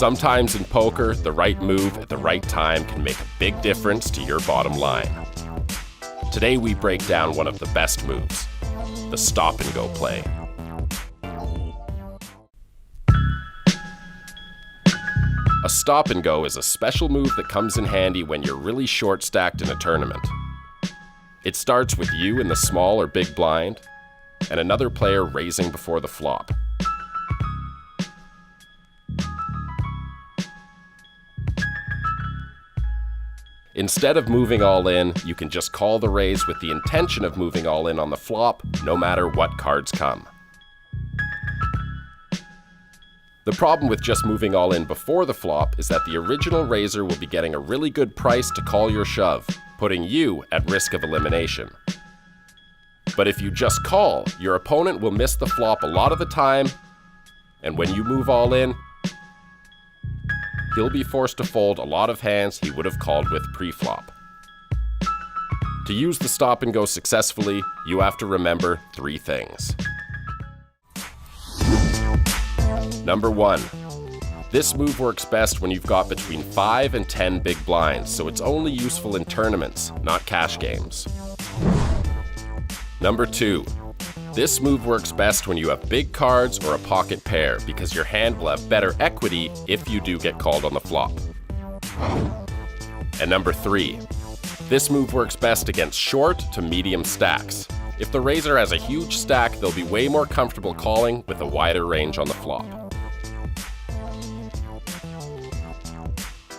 Sometimes in poker, the right move at the right time can make a big difference to your bottom line. Today we break down one of the best moves, the stop-and-go play. A stop-and-go is a special move that comes in handy when you're really short-stacked in a tournament. It starts with you in the small or big blind, and another player raising before the flop. Instead of moving all in, you can just call the raise with the intention of moving all in on the flop, no matter what cards come. The problem with just moving all in before the flop is that the original raiser will be getting a really good price to call your shove, putting you at risk of elimination. But if you just call, your opponent will miss the flop a lot of the time, and when you move all in, he'll be forced to fold a lot of hands he would have called with pre-flop. To use the stop and go successfully, you have to remember 3 things. Number 1. This move works best when you've got between 5 and 10 big blinds, so it's only useful in tournaments, not cash games. Number 2. This move works best when you have big cards or a pocket pair, because your hand will have better equity if you do get called on the flop. And number 3. This move works best against short to medium stacks. If the raiser has a huge stack, they'll be way more comfortable calling with a wider range on the flop.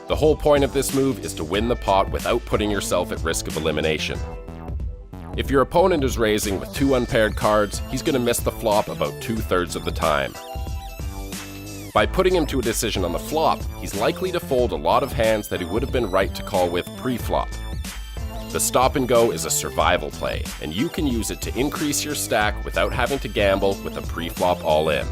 The whole point of this move is to win the pot without putting yourself at risk of elimination. If your opponent is raising with 2 unpaired cards, he's going to miss the flop about 2/3 of the time. By putting him to a decision on the flop, he's likely to fold a lot of hands that he would have been right to call with pre-flop. The stop and go is a survival play, and you can use it to increase your stack without having to gamble with a pre-flop all-in.